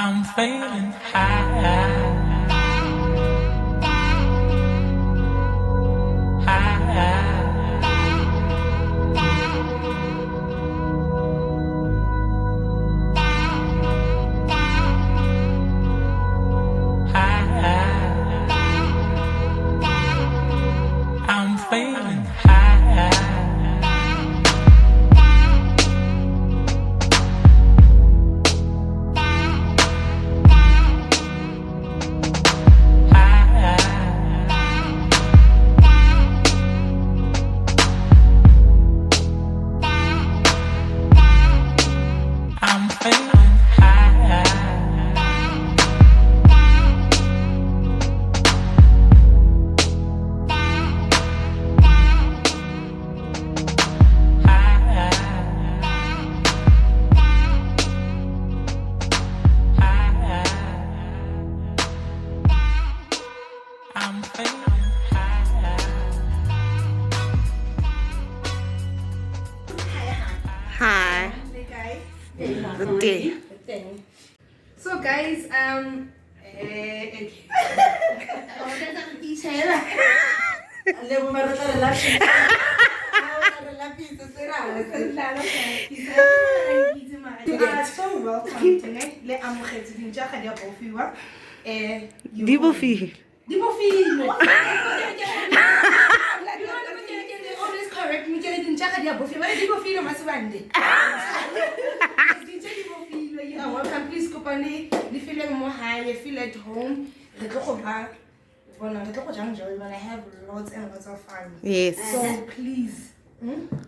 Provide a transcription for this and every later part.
I'm feeling high. I'm feeling high. I'm feeling high. I'm feeling high. Hi. Okay. So guys, you are so welcome tonight. Le amogetse dintsha ga di a bofiwa. Di bofile. Di bofile. Always correct me. Ke dintsha ga di a bofiwa. Di bofile masibande. Dintsha di bofile. You are welcome. Please kopane. Ni feel more high. Feel at home. Re tlo go ba bona re tlo go jang joy when I have lots and lots of fun. Yes. So please.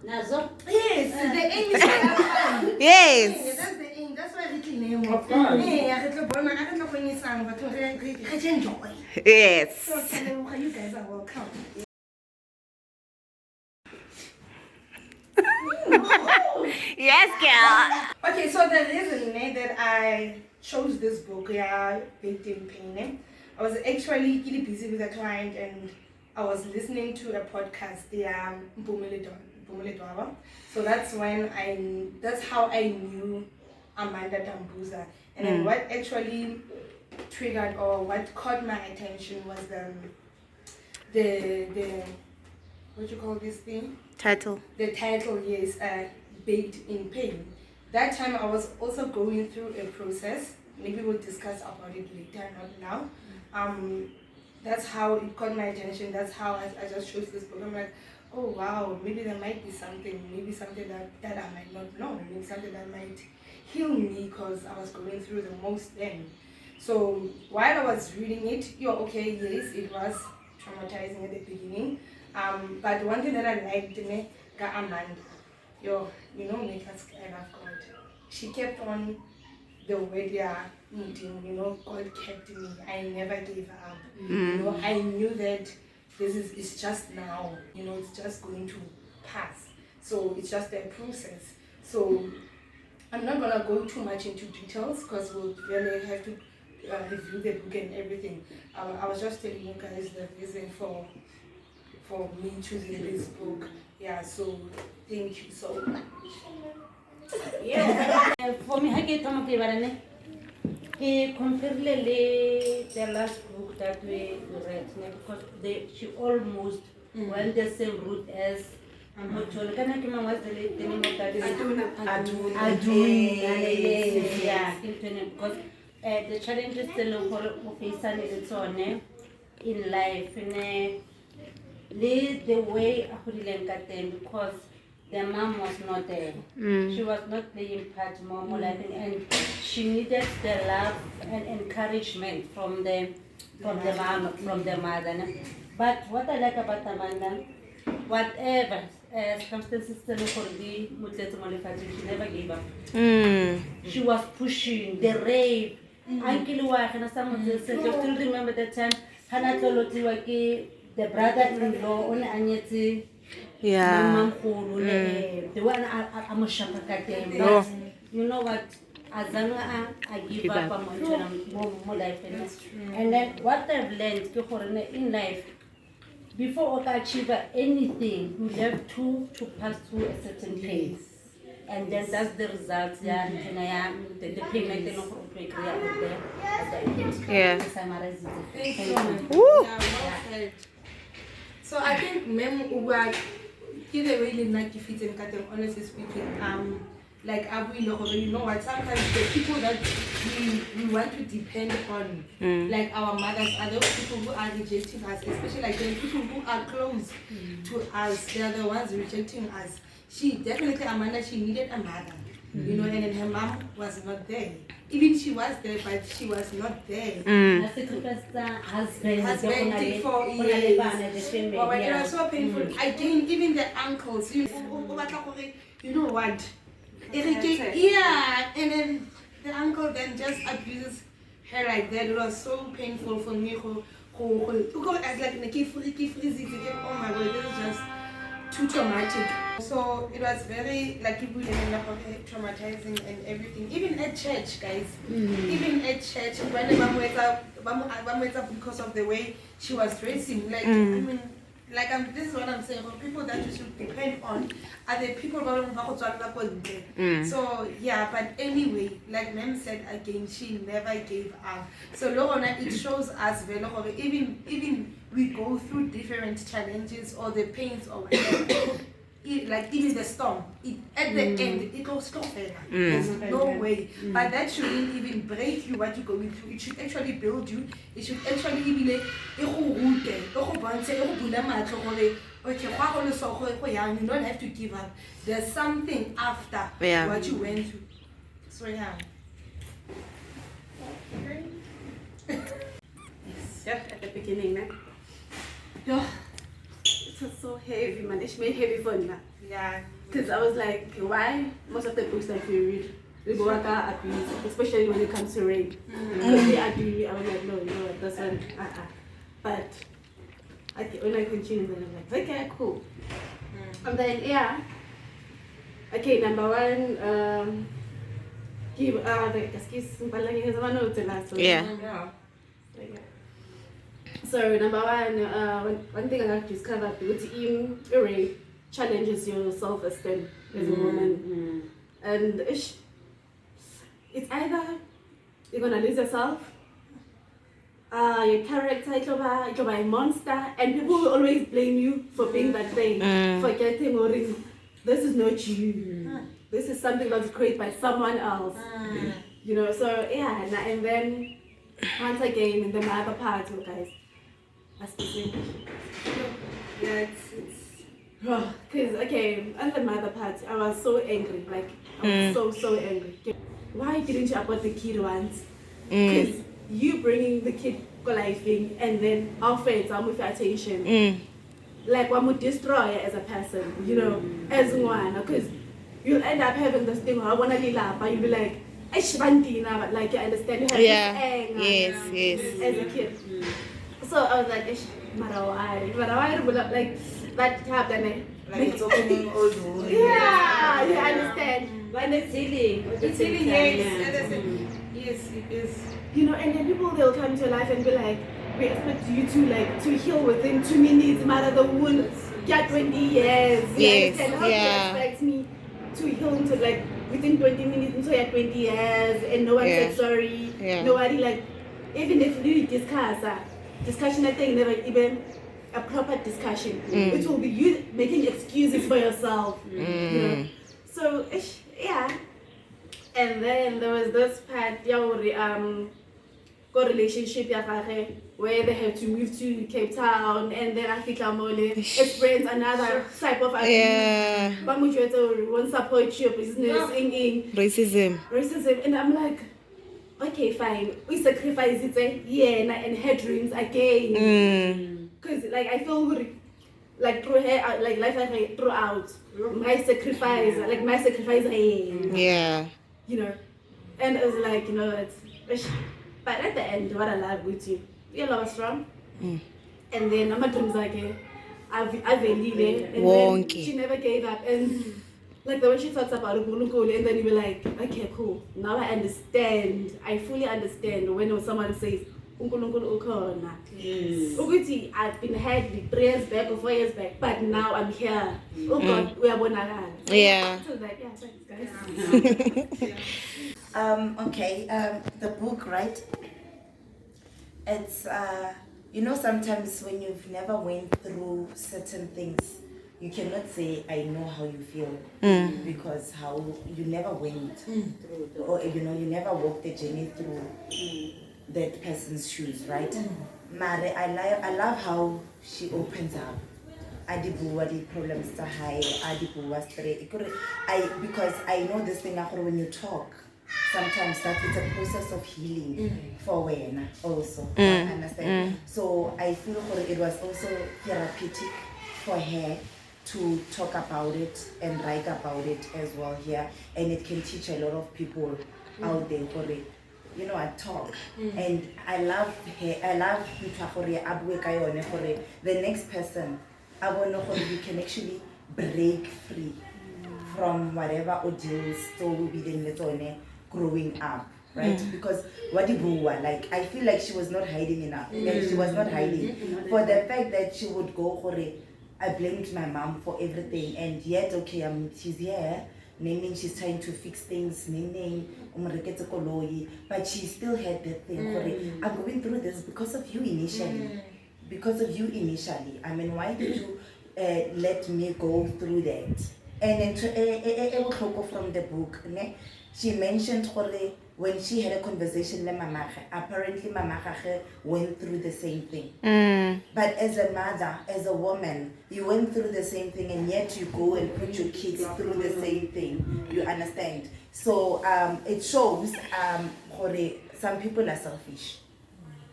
Nazo? Yes, the aim is to have fun. Yes. Yeah, that's the aim. That's why we clean name. Of course. Yeah, I don't know when you sang, but we enjoy. Yes. So you guys are welcome. Yes, girl. Okay, so the reason that I chose this book, Baked in Pain, I was actually really busy with a client and I was listening to a podcast, Bookclub. So that's how I knew Amanda Dambuza. And then what actually triggered or what caught my attention was the what you call this thing? Title. The title, yes, Baked in Pain. That time I was also going through a process. Maybe we'll discuss about it later, not now. That's how it caught my attention. That's how I just chose this book. I'm like, oh wow, maybe there might be something, that I might not know, maybe something that might heal me because I was going through the most then. So while I was reading it, yes, it was traumatizing at the beginning. But one thing that I liked me, Amanda, make us I love God. She kept on the way they are eating, God kept me. I never gave up. I knew that it's just now, it's just going to pass. So it's just a process. So I'm not gonna go too much into details because we'll really have to review the book and everything. I was just telling you guys the reason for me choosing this book. Yeah, so thank you so much. Yeah. For me, I get some of he compared the last book that we read because she almost went the same route as Mocholo. Can I come was the name of that? Adui. Yeah, because the challenges the facing is on in life and lead the way I could learn because the mom was not there. She was not playing part more and she needed the love and encouragement from the mom, from the mother. But what I like about Amanda, whatever circumstances she never gave up. She was pushing the rape. Uncle I still remember the time the brother-in-law on Anyeti. Yeah. The one I'm a shopper. No. You know what? As long as I give up, I'm more life. And then what I've learned in life, before I achieve anything, you have to pass through a certain pain. and then that's the results. Yeah, the payment they don't create there. Yeah. Thank you. Woo. Yeah, well said. So I think mem uba either way like if it's in honestly speaking, like you know what, sometimes the people that we want to depend on, like our mothers, are those people who are rejecting us, especially like the people who are close to us, they are the ones rejecting us. She definitely, Amanda, she needed a mother, you know, and then her mom was not there. Even she was there, but she was not there. Husband for years. Well, it was so painful. Again, even the uncles, you know what? Yeah, and then the uncle then just abuses her like that. It was so painful for me. As like oh my god, this is just too traumatic. So it was very like traumatizing and everything. Even at church, guys. Even at church, because of the way she was dressing. Like I mean, like this is what I'm saying. People that you should depend on are the people who So yeah, but anyway, like Mem said again, she never gave up. So Lorna, it shows us even we go through different challenges or the pains or whatever. Like even the storm, at the end it goes stop there. There's no way. But that shouldn't even break you what you're going through. It should actually build you. It should actually be like you don't have to give up. There's something after what you went through. So yeah. At the beginning, man. Yeah. It was so heavy, man. It's made heavy for me. Yeah. Because I was like, why most of the books that we read, we go abuse, especially when it comes to rape. Because they abuse me, I was like, no, it doesn't. But when I continued, then I'm like, okay, cool. And then, yeah. Okay, number one, Yeah. So number one thing I have discovered is rape challenges your self-esteem as a woman, and it's either you're gonna lose yourself, your character, you're a monster, and people will always blame you for being that way, forgetting or this is not you. This is something that's created by someone else. You know, so yeah, and then once again in the mother part, you guys. Yeah, because okay, on the mother part, I was so angry. Like I was so angry. Why didn't you abort the kid once? Because you bringing the kid to life in, and then our friends are with your attention. Like one would destroy it as a person, you know, as one. Because you'll end up having this thing. I wanna be laugh, but you'll be like, but like you understand, you have this anger. Yes. As a kid. So I was like, Marawai, like that happened. like it's opening old wounds. Yeah, you understand. When it's healing. It's healing, yes, it is. You know, and then people they'll come to your life and be like, we expect you to heal within 2 minutes, matter the wound, get 20 years. Yes, How do you expect me to heal into like within 20 minutes until you're 20 years and no one said sorry? Nobody like, even if you discuss discussion, I think never even a proper discussion. It will be you making excuses for yourself. You know? So yeah. And then there was this part, relationship where they had to move to Cape Town, and then Africa Mole experienced another type of abuse. Won't support your business in racism, and I'm like, okay, fine. We sacrifice it, and her dreams again. Because like I feel like through her, like life throughout my sacrifice, you know. And it was like, you know, but at the end, what I love with you was strong. And then my dreams like I've and she never gave up. And like the way she talks about it, and then you be like, okay, cool. Now I understand. I fully understand when someone says uNkulunkulu ukhona. Ukuthi I've been had 3 years back or 4 years back, but now I'm here. Oh God, uyabonakala. Yeah. So like, yeah, thanks guys. Okay, the book, right? It's, you know, sometimes when you've never went through certain things, you cannot say, I know how you feel, because how you never went through, or, you know, you never walked the journey through that person's shoes, right? Mare, I love how she opens up. Adibuwa the problems to high, Adibuwa straight. Because I know this thing when you talk, sometimes that it's a process of healing for Wayne also. Understand? So I feel it was also therapeutic for her to talk about it and write about it as well here, and it can teach a lot of people out there for it. You know, I talk, and I love her. I love the next person. I want to know you can actually break free from whatever ordeals still will be the growing up, right? Because like I feel like she was not hiding enough. Like she was not hiding for the fact that she would go for it. I blamed my mom for everything, and yet okay, she's here. Meaning she's trying to fix things, meaning but she still had that thing. I'm going through this because of you initially. Because of you initially. I mean, why did you let me go through that? And then from the book, she mentioned when she had a conversation with Mama, apparently Mama went through the same thing. But as a mother, as a woman, you went through the same thing, and yet you go and put your kids through the same thing. You understand? So it shows some people are selfish.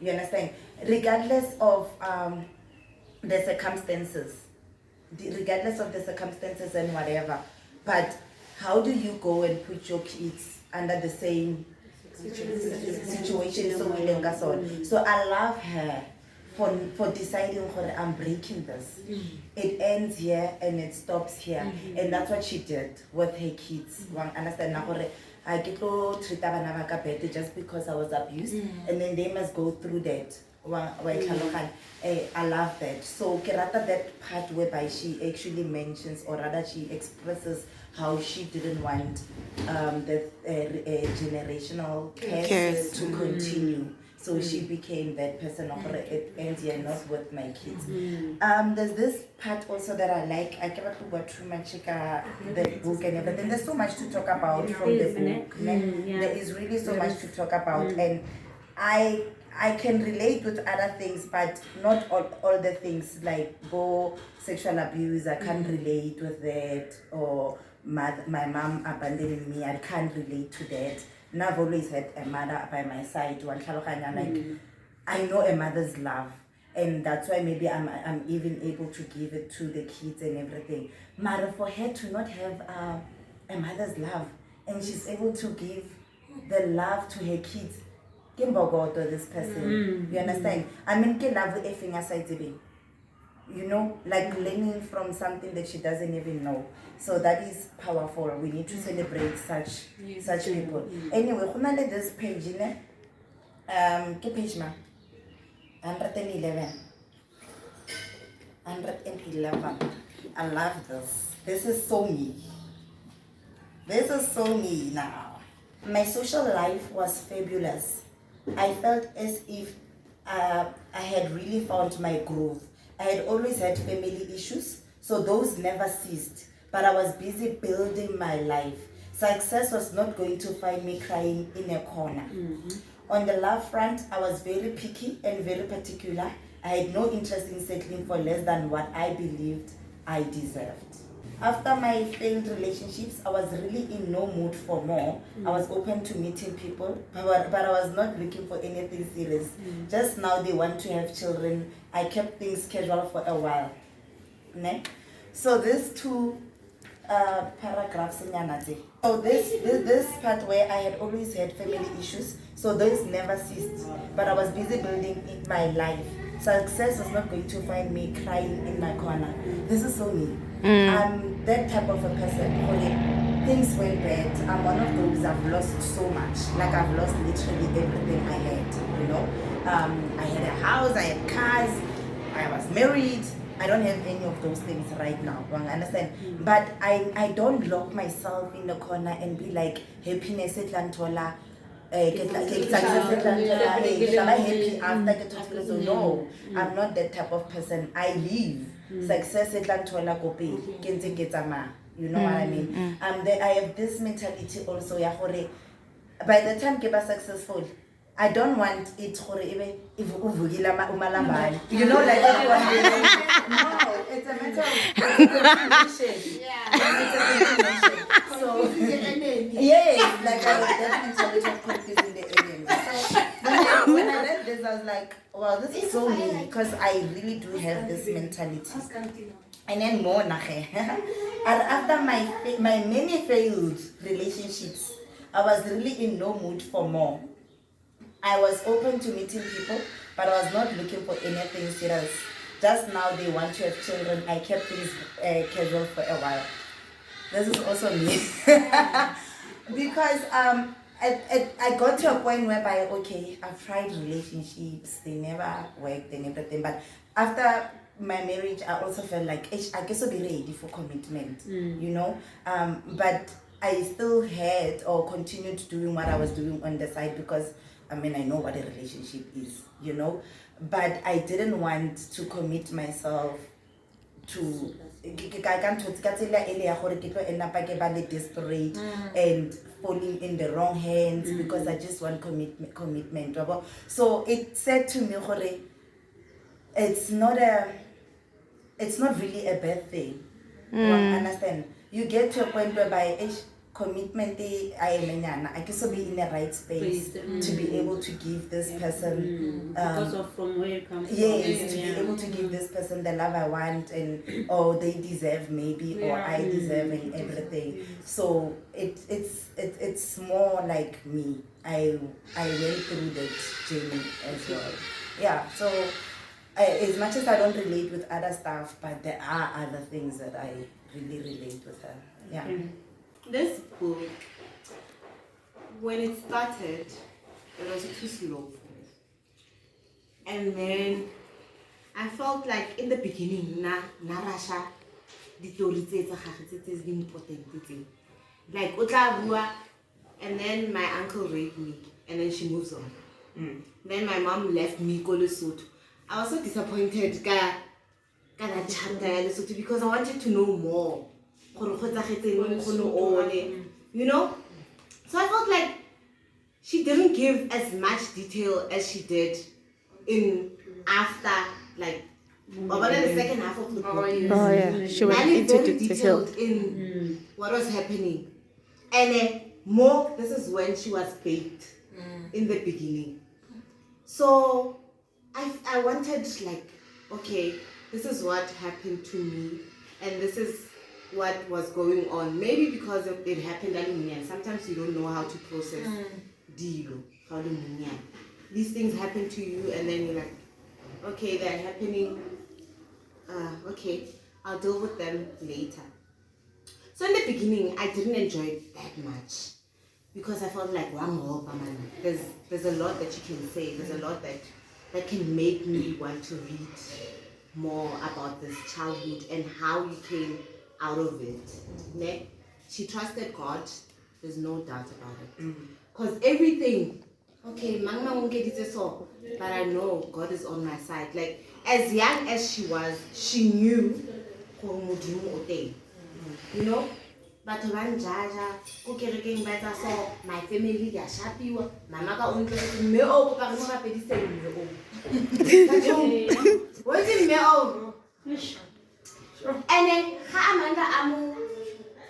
You understand? Regardless of the circumstances, and whatever. But how do you go and put your kids under the same situation? So I love her for deciding I'm breaking this. It ends here and it stops here, and that's what she did with her kids. Understand? I get to treat them just because I was abused, and then they must go through that. I love that. So Kerata, that part whereby she actually mentions, or rather she expresses how she didn't want the generational curse to continue. So she became that person of it ends here, not with my kids. There's this part also that I like. I cannot go too much the book and everything. There's so much to talk about from the book. There is really so much to talk about, and I can relate with other things, but not all the things, like sexual abuse. I can't relate with that, or my mom abandoning me. I can't relate to that. And I've always had a mother by my side. Like I know a mother's love, and that's why maybe I'm even able to give it to the kids and everything. But for her to not have a mother's love, and she's able to give the love to her kids. This person, you understand? I mean, you know, like learning from something that she doesn't even know. So that is powerful. We need to celebrate such people. Anyway, this page, page 111. 111. I love this. This is so me. This is so me now. My social life was fabulous. I felt as if I had really found my groove. I had always had family issues, so those never ceased. But I was busy building my life. Success was not going to find me crying in a corner. On the love front, I was very picky and very particular. I had no interest in settling for less than what I believed I deserved. After my failed relationships, I was really in no mood for more. I was open to meeting people, but I was not looking for anything serious. Just now they want to have children. I kept things casual for a while. So these two paragraphs in Yanati. So this part where I had always had family issues, so those never ceased. But I was busy building in my life. Success was not going to find me crying in my corner. This is so me. I'm that type of a person. When things went bad, I'm one of those. I've lost so much. Like I've lost literally everything I had, you know. I had a house, I had cars, I was married. I don't have any of those things right now, you understand? But I don't lock myself in the corner and be like, happiness at Lantola, happy after get so no, I'm not that type of person. I live success at Lantola kope, you know what I mean? I have this mentality also, ya gore, by the time ke ba successful, I don't want it gore ebe if uvukile umalambane. You know, like everyone no, it's a matter of continuation. It's a continuation. So yes, like I was definitely of confusing the enemy. So when I read this, I was like, wow, this is so me, because I really do have this mentality. And then more nahe. And after my many failed relationships, I was really in no mood for more. I was open to meeting people, but I was not looking for anything serious. Just now they want to have children. I kept things casual for a while. This is also me. Because I got to a point whereby, okay, I've tried relationships, they never worked and everything. But after my marriage, I also felt like I guess I'll be ready for commitment, you know. But I still had or continued doing what I was doing on the side because I mean I know what a relationship is, you know. But I didn't want to commit myself to desperate and falling in the wrong hands because I just want commitment. So it said to me, it's not really a bad thing. Understand? You get to a point whereby commitment I can be in the right space to be able to give this person because of from where it comes yes, from. to be able to give this person the love I want and or they deserve maybe or I deserve and everything. So it's more like me. I went through that journey as well. Yeah, so as much as I don't relate with other stuff, but there are other things that I really relate with her. Yeah. This book, when it started, it was too slow for me. And then I felt like in the beginning, Narasha, the story is important. Like Utla Bua, and then my uncle raped me, and then she moves on. Then my mom left me, go to Lesotho. I was so disappointed, because I wanted to know more. You know? So I felt like she didn't give as much detail as she did in after, like, about in the second half of the book. Oh yeah, she went into very detail. detailed in what was happening. And more, this is when she was baked in the beginning. So I wanted, like, okay, this is what happened to me, and this is what was going on. Maybe because it happened at Munyan. Sometimes you don't know how to process deal. How do Munyan? These things happen to you, and then you're like, okay, they're happening. Okay, I'll deal with them later. So in the beginning, I didn't enjoy it that much because I felt like, wow, there's a lot that you can say. There's a lot that can make me want to read more about this childhood and how you came out of it. She trusted God. There's no doubt about it. Because everything, okay, Mama won't get it so, but I know God is on my side. Like, as young as she was, she knew you know? But when Jaja, okay, better so my family they are happy. Mama ka untle me o ka mo ka pedi se me o. What is me o? And then Amanda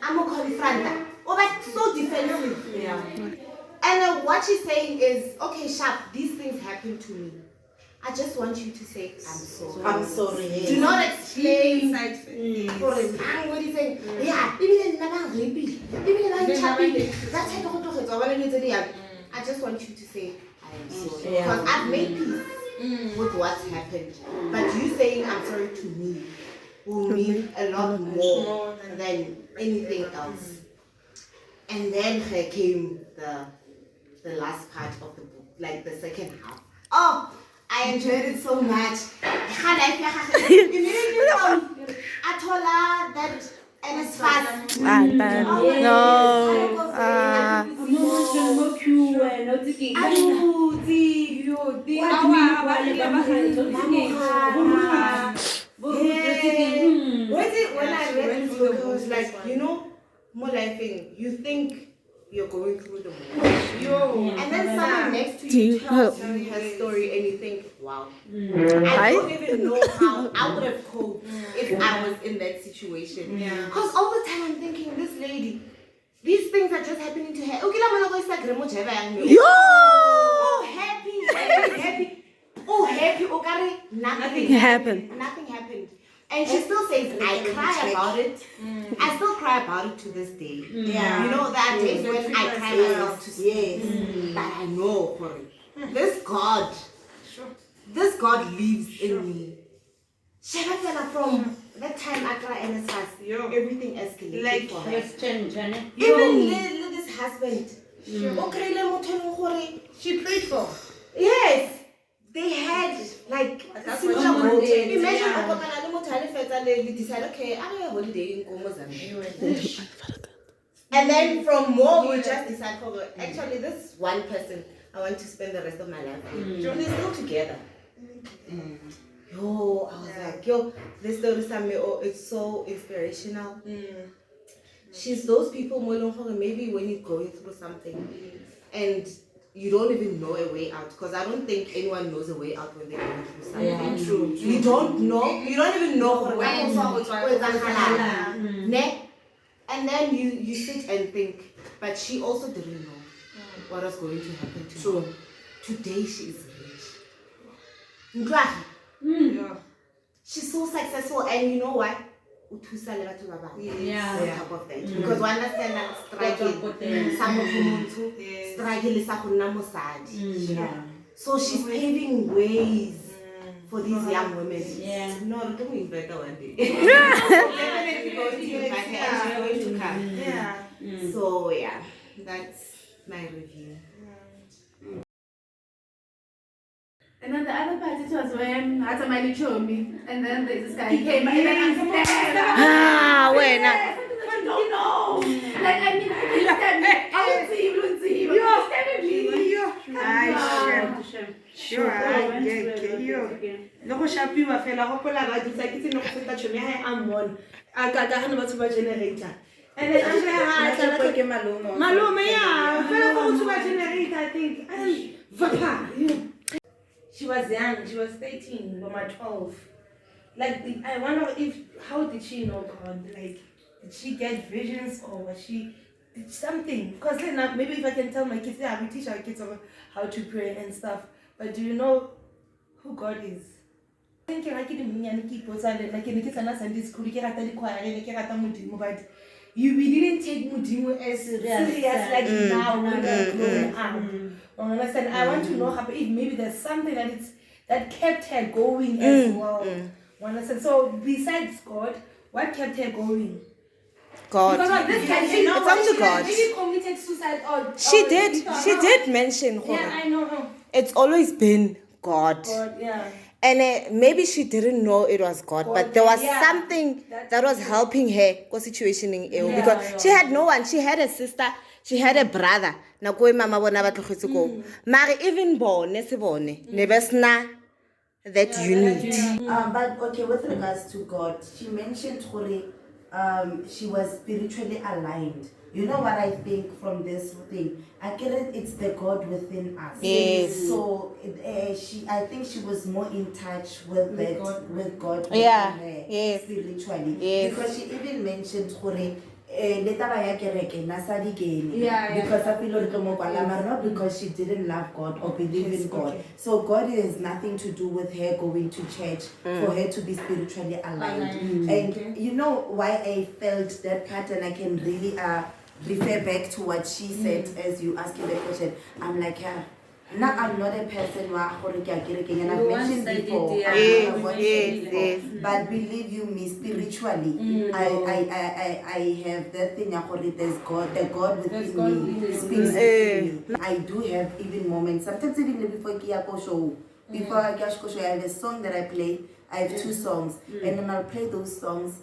amo confronta. Oh, but so defensive. Yeah. And what she's saying is, okay, Sharp, these things happen to me. I just want you to say, I'm sorry. I'm sorry. Yes. Do not explain. For a man, what is saying? Yeah, even never repeat. Even like happy. That's how I just want you to say, I am sorry. Because I've made peace with what's happened. But you saying I'm sorry to me will mean a lot more than anything else. And then came the last part of the book, like the second half. Oh, I enjoyed it so much. Immediately from Atola, that NSFAS. When I read this book, I was like, you know, more like you think you're going through the motions. And then someone next to you tells you her story and you think, wow. I don't even know how I would have coped if I was in that situation. Because all the time I'm thinking, this lady, these things are just happening to her. Oh, happy. Oh, happy. Okay, nothing happened. Nothing happened. And she still says, I cry about it. I still cry about it to this day. Yeah. You know, there are days when I cry myself to sleep. But I know for it. This God lives in me. Shebafela from that time I cry and everything escalated Like for her. change, Even this husband. She prayed for. Yes. They had like similar goals. Imagine they decided, okay, I'm on a holiday in Mozambique. And then from more we just decided, actually this one person I want to spend the rest of my life with. They're still together. Yo, I was like, yo, this story it's so inspirational. She's those people maybe when you're going through something and you don't even know a way out, because I don't think anyone knows a way out when they're going through something. True. You don't know. You don't even know and then you sit and think, but she also didn't know what was going to happen to her. Today she is rich. Yeah. She's so successful, and you know what? On top of that. Because we understand that struggle. So she's paving ways for these young women. No, don't invite her one day. Definitely going to invite her. She's going to come. So yeah, that's my review. And then the other part it was when Atamani Chomi, and then there's this guy came and then I'm when you know, like I mean I see you and then Maluma, yeah, I think, and she was young, she was 13, or 12. Like, I wonder how did she know God? Like, did she get visions, or was she, did something? Because then maybe if I can tell my kids, yeah, we teach our kids how to pray and stuff. But do you know who God is? Thinking like in the Sunday school, but we didn't take Mudimu as serious like now when we're growing up. Understand? I want to know if maybe there's something that kept her going as well. Understand? So besides God, what kept her going? God. Because this guy, it's up to God. Maybe committed suicide or She did mention God. Yeah, I know. It's always been God. God, yeah. And maybe she didn't know it was God, but there was something that was helping her go situation in ill because she had no one. She had a sister, she had a brother. Na go mama bona ba tlogetse go. Mara even bone se bone never sna that unit. But okay, with regards to God, she mentioned she was spiritually aligned. You know what I think from this thing? I get it. It's the God within us. Yes. So I think she was more in touch with God. Yeah. Within her, yes. Spiritually. Yes. Because she even mentioned because I feel not because she didn't love God or believe in God. Okay. So God has nothing to do with her going to church for her to be spiritually aligned. And you know why I felt that part, and I can really refer back to what she said as you asking the question. I'm like, now I'm not a person who and I've mentioned before. Yes. But believe you me, spiritually, I have that thing. There's God, the God within me speaks to me. I do have even moments. Sometimes even before show Before I cash I have a song that I play. I have 2 songs, and then I'll play those songs.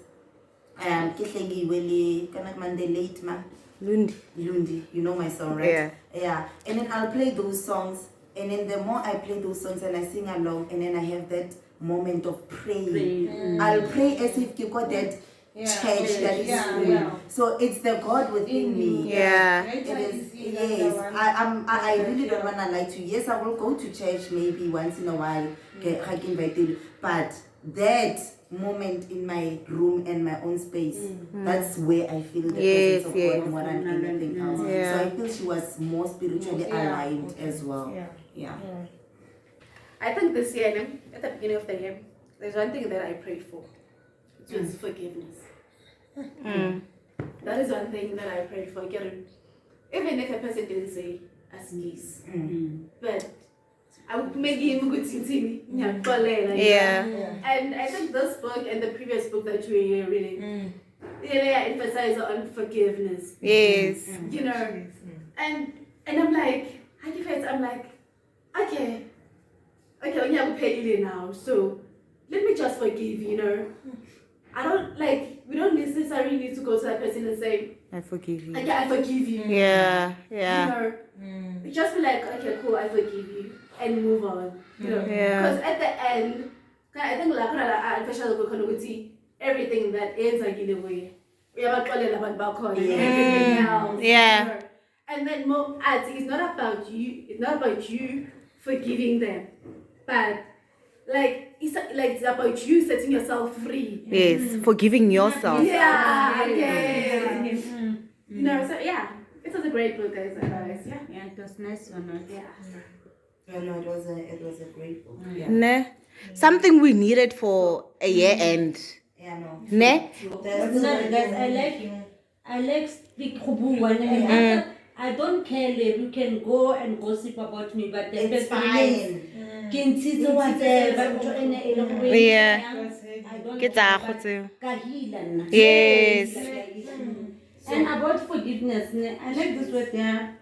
Kihlengi Wele, Kanak Mande Late Ma. Lundi, you know my song, right? Yeah. And then I'll play those songs, and then the more I play those songs and I sing along, and then I have that moment of praying. I'll pray as if you got that church that is full. So it's the God within me. It is. Yes. I really don't wanna lie to you. Yes, I will go to church maybe once in a while. But that moment in my room and my own space, that's where I feel the presence of God more than anything else. So I feel she was more spiritually aligned as well. Yeah. I think this year, at the beginning of the year, there's one thing that I prayed for. It was forgiveness. That is one thing that I prayed for. Even if a person didn't say as niece, but I would make him good to And I think this book and the previous book that you were reading, really emphasize on forgiveness. Yes. You know, and I'm like, okay, we have to pay you now, so let me just forgive, you know. We don't necessarily need to go to that person and say, I forgive you. okay, I forgive you. Yeah. You know, just be like, okay, cool, I forgive you, and move on. You know, because at the end, I think everything that ends like in a way, we have everything else. Yeah. You know? And then more ads, it's not about you. It's not about you forgiving them, but it's about you setting yourself free. Yes, forgiving yourself. Yeah. You know, so yeah, it was a great book, guys. Yeah, it was nice one. No, it was a great book. Ne? Something we needed for a year end. Yeah, no. Ne? I like speak Hubu. I don't care if you can go and gossip about me, but the It's fine. Yeah. I don't Get care, out. but Yes. And about forgiveness, I like this word there.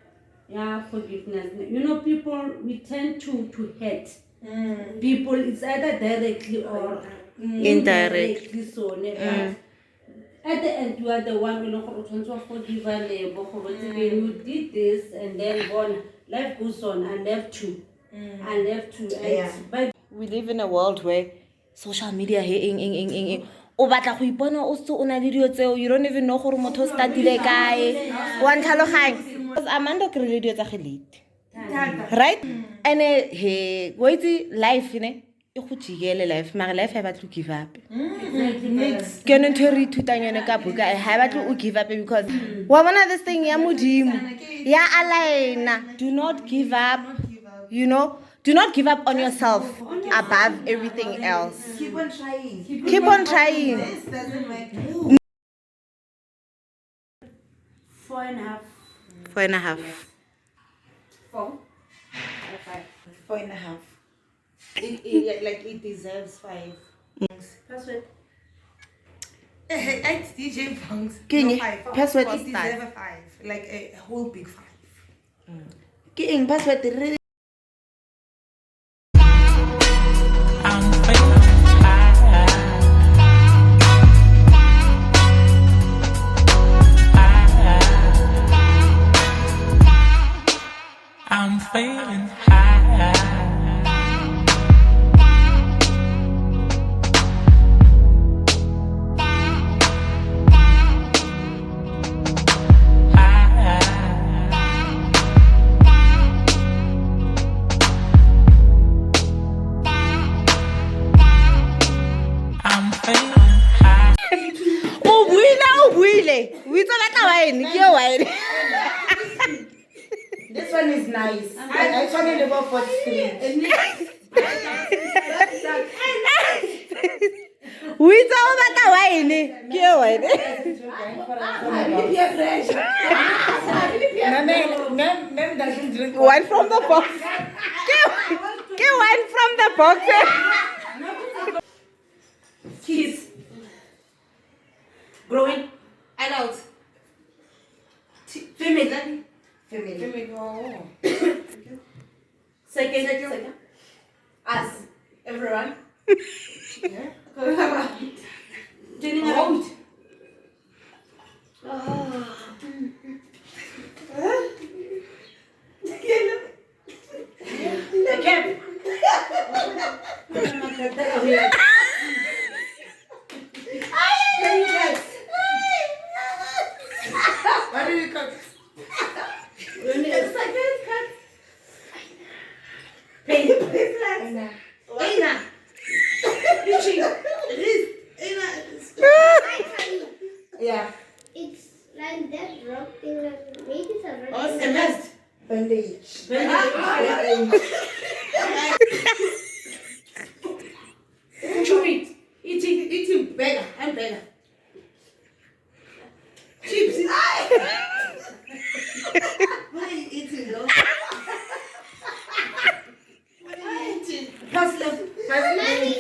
Yeah, forgiveness. You know, people, we tend to hate people. It's either directly or indirectly. So, at the end, you are the one who forgive you did this, and then life goes on. I left you. But We live in a world where social media o batla go ipona o se o na le dio tseo, you don't even know gore motho o startile kae wa ntlhaloganya because Amanda ke re dio tsa ge late right and he go itse life e go jigele life mara life ha batla give up ke no ntho re ithutang yone ka buka ha batla o give up because wa bona this thing ya modimo ya alaina. Do not give up, you know. Do not give up on yourself above everything else. Keep on trying. Keep on trying. This doesn't matter. 4.5. 4.5. 4. 4.5. It deserves 5. Password. It's DJ Punks. Kenye, 5. password It is deserves a 5. Like a whole big 5. Ke eng password re I'm feeling high. I'm feeling high. I'm feeling high. o buile o itse batla wine ke wine. This one is nice. I tried to go for 3. o itse o batla wine ke wine. Mem doesn't drink Wine from the box. Ke wine from the box. Kids. Growing. Adults. Female. family. Oh. Second. Us. Everyone. Yeah. Jenny, Road. The cap. What do you cut? It's like this, cut. Aina. Itchy. Yeah. It's like that rock thing that maybe it's a rock. Oh, cement. Bandage. Chew it. Eating beggar. I'm beggar. Chips. What are you eating, though? What are you eating? Parsley. Mommy,